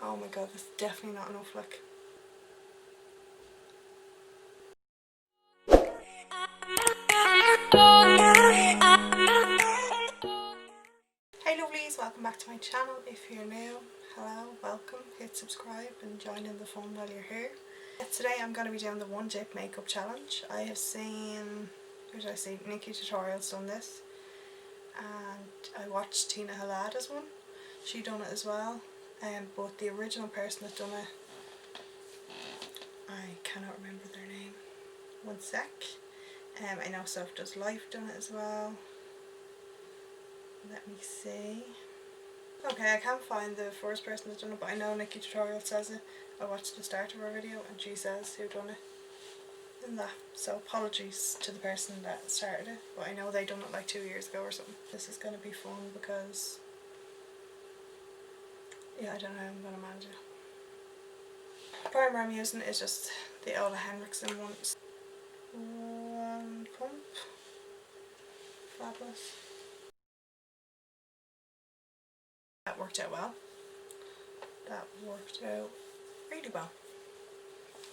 Oh my god, that's definitely not enough, like. Hey lovelies, welcome back to my channel. If you're new, hello, welcome, hit subscribe and join in the fun while you're here. Today I'm going to be doing the one dip makeup challenge. I have seen, who did I see? Nikki Tutorials done this, and I watched Tina Halada's one. She done it as well, but the original person that done it, I cannot remember their name. One sec. I know Soph Does Life done it as well. Let me see. Okay, I can't find the first person that's done it, but I know Nikki Tutorial says it. I watched the start of her video and she says who done it in that. So apologies to the person that started it, but I know they done it like 2 years ago or something. This is going to be fun because, yeah, I don't know how I'm going to manage it. The primer I'm using is just the Ola Henriksen one. One pump. Fabulous. That worked out well. That worked out really well.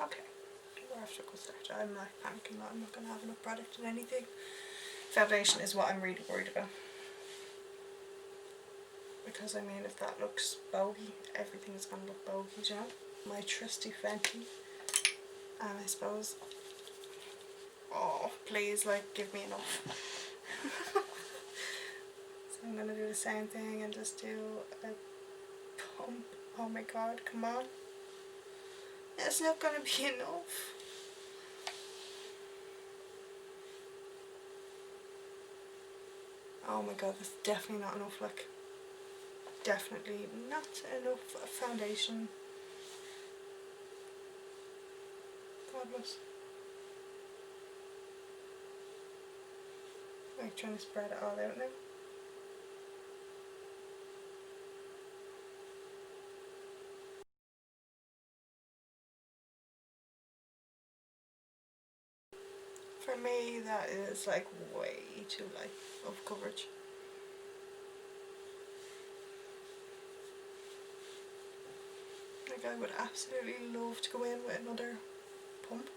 Okay, we're after a good start. I'm like panicking that I'm not going to have enough product in anything. Foundation is what I'm really worried about. Because I mean, if that looks bogey, everything is going to look bogey, you know? My trusty Fenty. And I suppose, oh please, like, give me enough. So I'm going to do the same thing and just do a pump. Oh my god, come on. It's not going to be enough. Oh my god, that's definitely not enough, like. Definitely not enough foundation. Fabulous. I'm trying to spread it all out now. For me, that is like way too light of coverage. Like, I would absolutely love to go in with another pump,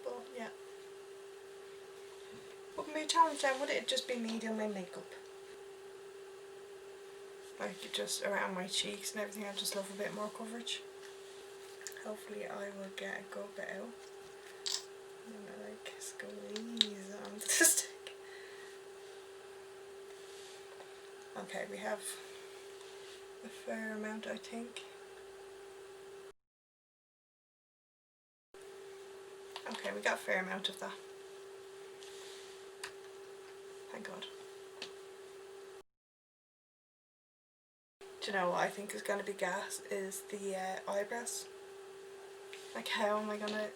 but yeah. Would my challenge then, would it just be me doing my makeup? Like, just around my cheeks and everything, I just love a bit more coverage. Hopefully I will get a good bit out. I'm gonna like squeeze onto the stick. Okay, we have a fair amount, I think. Okay, we got a fair amount of that. Thank God. Do you know what I think is going to be gas is the eyebrows. Like, how am I going to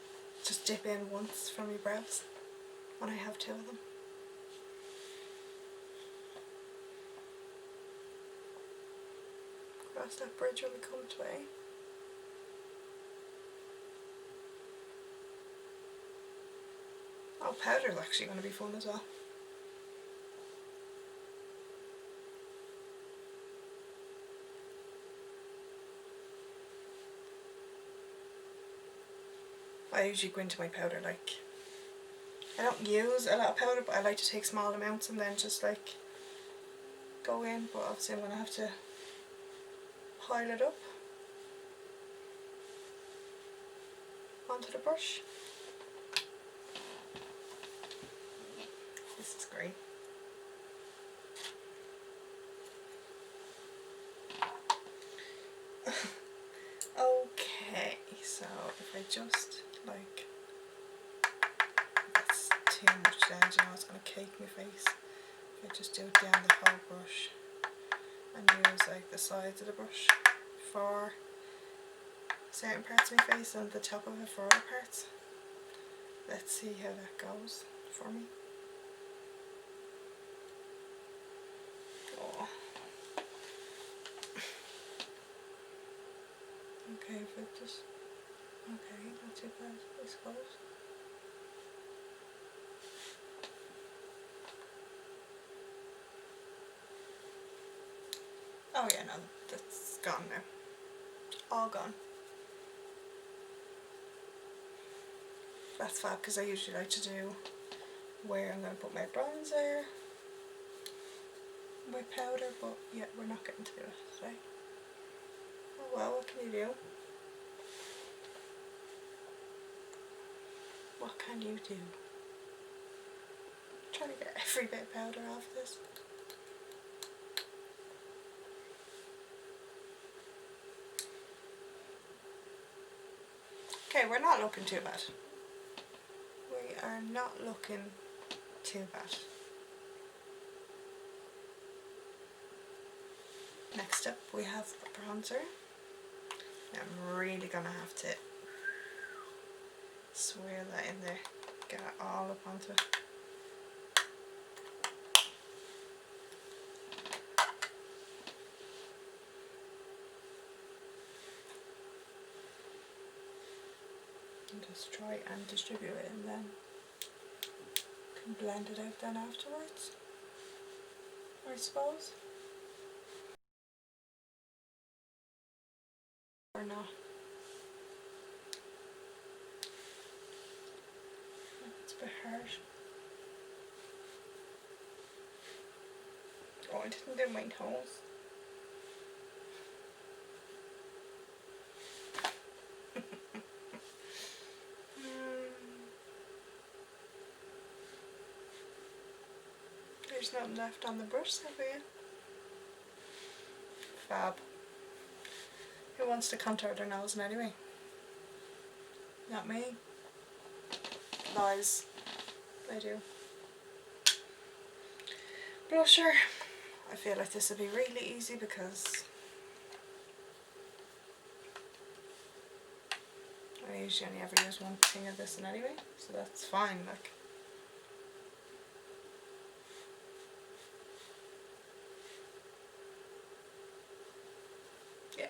just dip in once from your brows when I have two of them? Cross that bridge when we come to it. Oh, powder's actually going to be fun as well. I usually go into my powder, like, I don't use a lot of powder, but I like to take small amounts and then just like go in, but obviously I'm going to have to pile it up onto the brush. This is great. Okay, so if I just like, that's too much down, you know, it's going to cake my face. If I just do it down the whole brush and use like the sides of the brush for certain parts of my face and the top of it for other parts. Let's see how that goes for me. Oh. Okay, if it just, okay, not too bad, I suppose. Oh yeah, no, that's gone now. all gone. That's fab because I usually like to do where I'm going to put my bronzer, my powder, but yeah, we're not getting to do it today. Oh well, what can you do? What can you do? I'm trying to get every bit of powder off this. Okay, we're not looking too bad. We are not looking too bad. Next up we have the bronzer. Now I'm really gonna have to swirl that in there, get it all up onto it. And just try and distribute it and then can blend it out then afterwards, I suppose. Or not. It's a bit harsh. Oh, I didn't do my toes. There's nothing left on the brush, Sophia. Fab. Who wants to contour their nose anyway? Not me. Lies. I do. Blusher. I feel like this will be really easy because I usually only ever use one thing of this anyway, so that's fine. Like, yeah,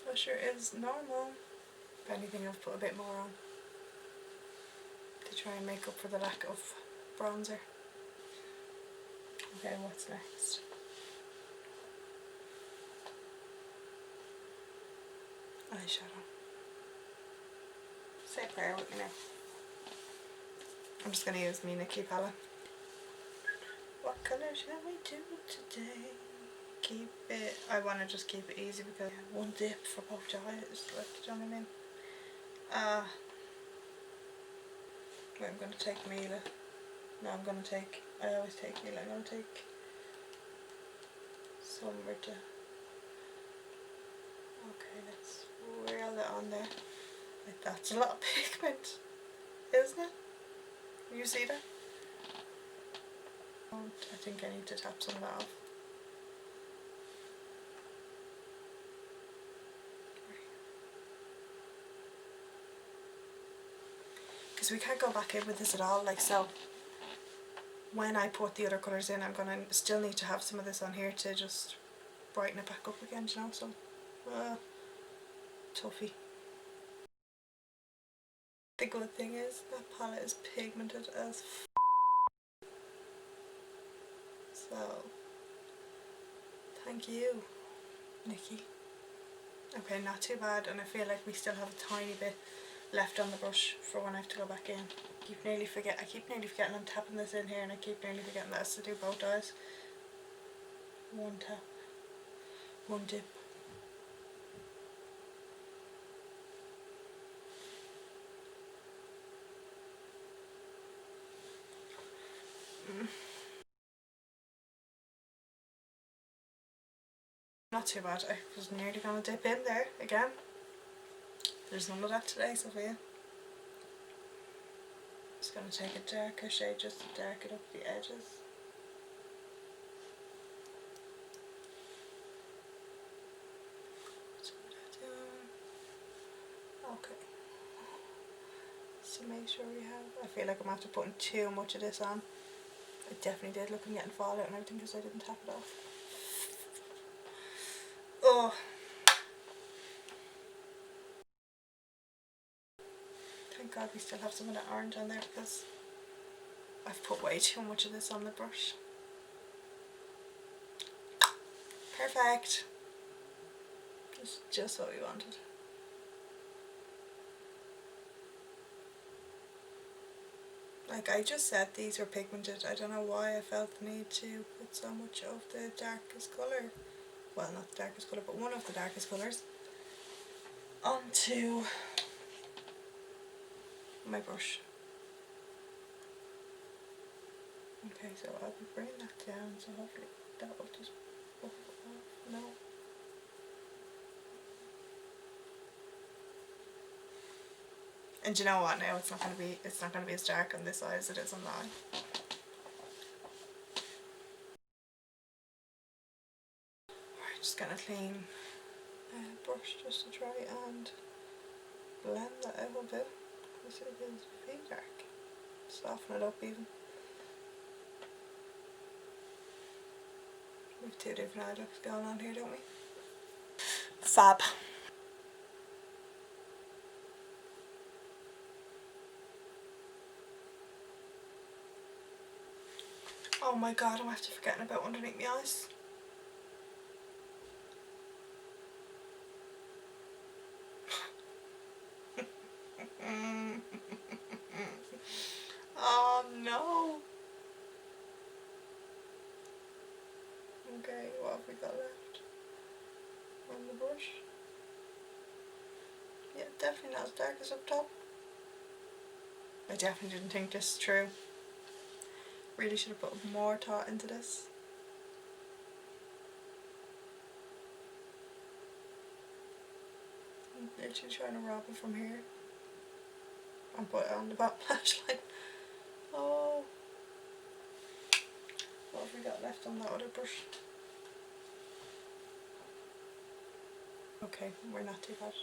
blusher is normal. If anything, I've put a bit more on to try and make up for the lack of bronzer. Okay, what's next? Eyeshadow. Say a prayer with me now. I'm just going to use my Nikki palette. What colour shall we do today? Keep it, I want to just keep it easy because one dip for both eyes, like, do you know what I mean? Wait, I'm going to take Mila. No, I always take Mila. I'm going to take Summer to... Okay, let's swirl it on there. Like, that's a lot of pigment, isn't it? You see that? I think I need to tap some of that off. Because we can't go back in with this at all, like, so when I put the other colours in, I'm gonna still need to have some of this on here to just brighten it back up again, you know, so toughie. The good thing is that palette is pigmented as f, so thank you, Nikki. Okay, not too bad, and I feel like we still have a tiny bit left on the brush for when I have to go back in. I keep nearly forgetting I'm tapping this in here, and I keep nearly forgetting that has to do both eyes. One tap, one dip. Not too bad. I was nearly going to dip in there again. There's none of that today, Sophia. Just going to take a darker shade just to darken up the edges. Okay. So make sure we have... I feel like I'm after putting too much of this on. I definitely did. Look, I'm getting fallout and everything because I didn't tap it off. Oh. Thank God we still have some of that orange on there because I've put way too much of this on the brush. Perfect. just what we wanted. Like, I just said these were pigmented. I don't know why I felt the need to put so much of the darkest colour, well, not the darkest colour, but one of the darkest colours, onto my brush. Okay, so I'll be bringing that down, so hopefully that will just buff it off. No. And you know what, now it's not gonna be as dark on this side as it is on that. Alright, just gonna clean brush just to try and blend that out a bit, because it is very dark. Soften it up even. We have two different eye looks going on here, don't we? Fab. Oh my god, I'm after forgetting about underneath my eyes. Oh no. Okay, what have we got left on the brush? Yeah, definitely not as dark as up top. I definitely didn't think this through. Really should have put more thought into this. I'm literally trying to rob it from here and put it on the bottom lash line. Oh, what have we got left on that other brush? Okay, we're not too bad.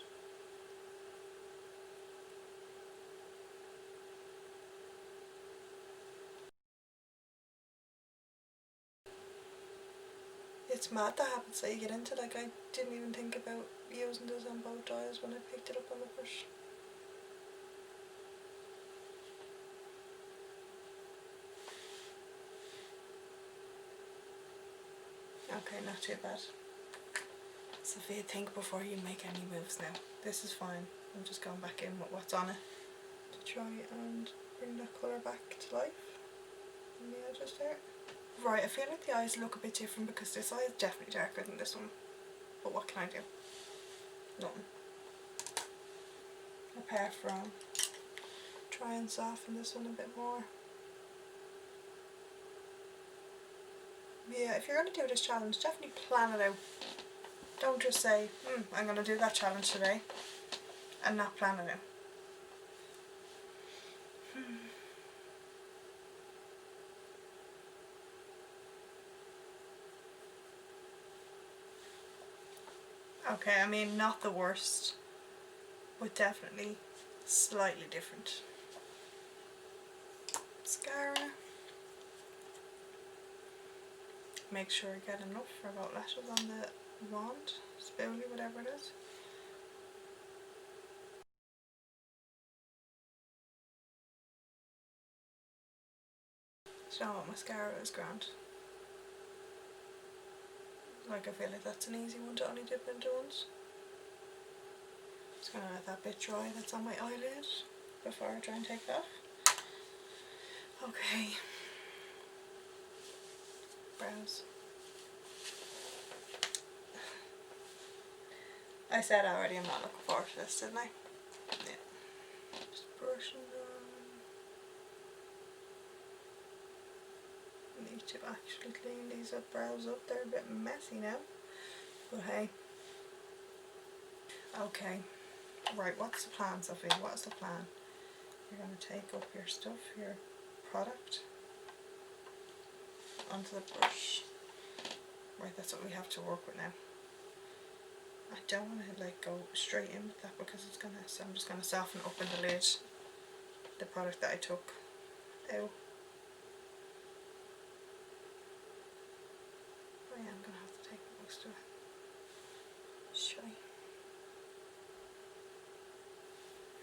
It's mad that happens that you get into, like, I didn't even think about using this on both eyes when I picked it up on the brush. Okay, not too bad. Sophia, think before you make any moves now. This is fine. I'm just going back in with what's on it to try and bring that colour back to life on the edges there. Right, I feel like the eyes look a bit different because this eye is definitely darker than this one. But what can I do? Nothing. Apart from try and soften this one a bit more. Yeah, if you're going to do this challenge, definitely plan it out. Don't just say, I'm going to do that challenge today and not plan it out. Okay, I mean, not the worst, but definitely slightly different. Mascara. Make sure you get enough for about lashes on the wand, spoolie, whatever it is. So what, mascara is grand. Like, I feel like that's an easy one to only dip into once. Just gonna let that bit dry that's on my eyelid before I try and take it off. Okay. Brows. I said already I'm not looking forward to this, didn't I? Yeah. Just brushing them. I need to actually clean these brows up. They're a bit messy now. But hey. Okay. Right, what's the plan, Sophie? What's the plan? You're going to take up your stuff, your product, onto the brush. Right, that's what we have to work with now. I don't want to like go straight in with that because it's gonna, so I'm just going to soften up in the lid the product that I took out. I am going to have to take most of it. Shy.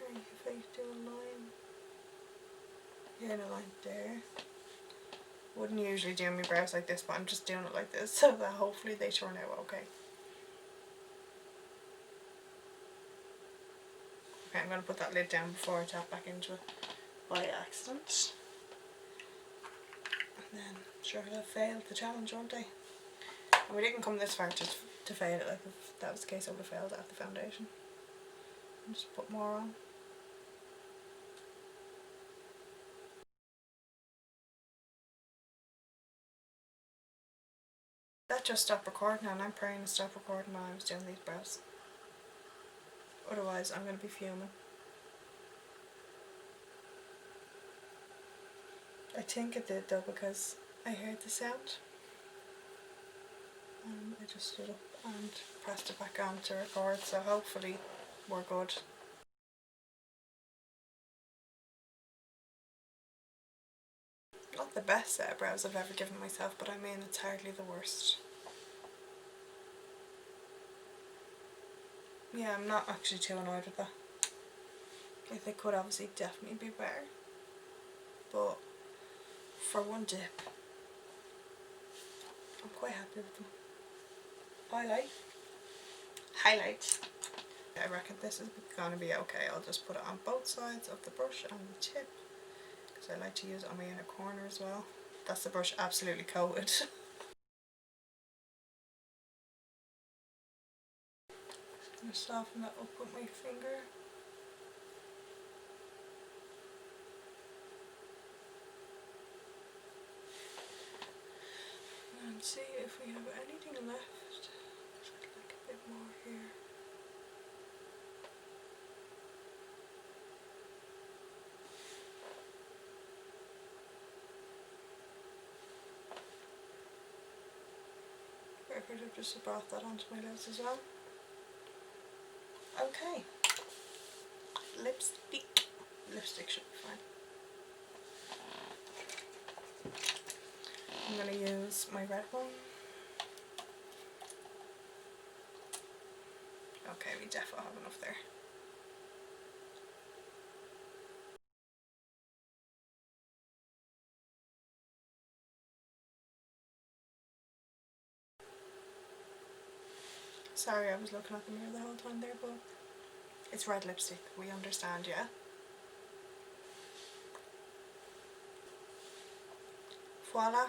If I do a line, yeah, a line there. Wouldn't usually do my brows like this, but I'm just doing it like this so that hopefully they turn out okay. Okay, I'm going to put that lid down before I tap back into it by accident. And then, sure, I'll have failed the challenge, won't I? And we didn't come this far to fail it. Like, if that was the case, I would have failed at the foundation. And just put more on. That just stopped recording, and I'm praying to stop recording while I was doing these brows. Otherwise, I'm going to be fuming. I think it did though, because I heard the sound. I just stood up and pressed it back on to record, so hopefully we're good. Not the best set of brows I've ever given myself, but I mean it's hardly the worst. Yeah, I'm not actually too annoyed with that. Like, they could obviously definitely be better, but for one dip, I'm quite happy with them. Highlight. I reckon this is going to be okay. I'll just put it on both sides of the brush and the tip, because I like to use it on my inner corner as well. That's the brush absolutely coated. I'm going to soften that up with my finger. And see if we have anything left. I'd like a bit more here. I could have just brought that onto my lips as well. Okay. Lipstick. Lipstick should be fine. I'm going to use my red one. Okay, we definitely have enough there. Sorry, I was looking at the mirror the whole time there, but it's red lipstick, we understand, yeah? Voila.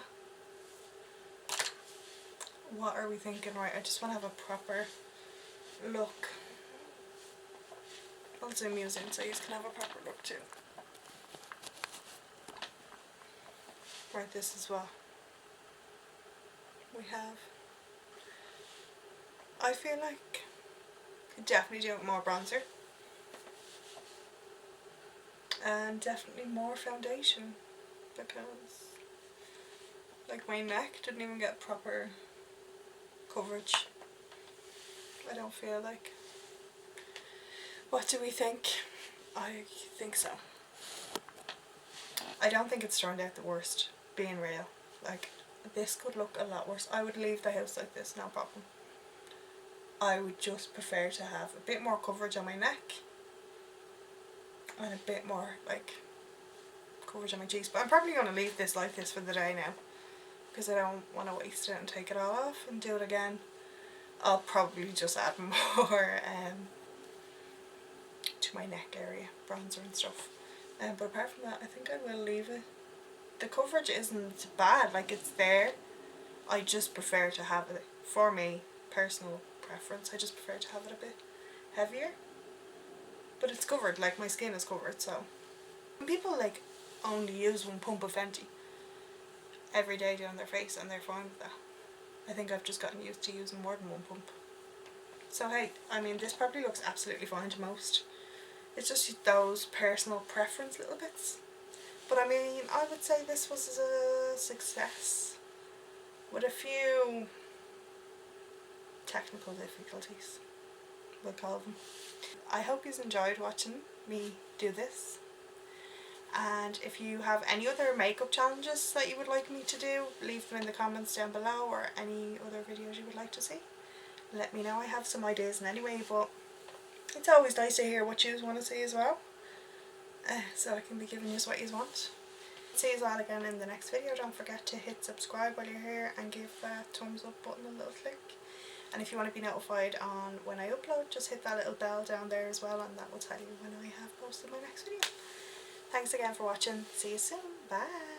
What are we thinking? Right, I just want to have a proper look. I'll zoom you in so you can have a proper look too. Right, this is what we have. I feel like I could definitely do it with more bronzer. And definitely more foundation, because like my neck didn't even get proper coverage. I don't feel like. What do we think? I think so. I don't think it's turned out the worst, being real. Like, this could look a lot worse. I would leave the house like this, no problem. I would just prefer to have a bit more coverage on my neck and a bit more like coverage on my cheeks, but I'm probably going to leave this like this for the day now, because I don't want to waste it and take it all off and do it again. I'll probably just add more to my neck area, bronzer and stuff, but apart from that I think I will leave it. The coverage isn't bad, like it's there. I just prefer to have it, for me, personal preference, I just prefer to have it a bit heavier, but it's covered, like my skin is covered. So when people like only use one pump of Fenty every day down their face and they're fine with that, I think I've just gotten used to using more than one pump. So hey, I mean this probably looks absolutely fine to most. It's just those personal preference little bits. But I mean, I would say this was a success with a few technical difficulties, we'll call them. I hope you enjoyed watching me do this, and if you have any other makeup challenges that you would like me to do, leave them in the comments down below, or any other videos you would like to see. Let me know. I have some ideas in anyway, but it's always nice to hear what you want to see as well, so I can be giving you what you want. See you all again in the next video. Don't forget to hit subscribe while you're here and give that thumbs up button a little click. And if you want to be notified on when I upload, just hit that little bell down there as well, and that will tell you when I have posted my next video. Thanks again for watching. See you soon. Bye.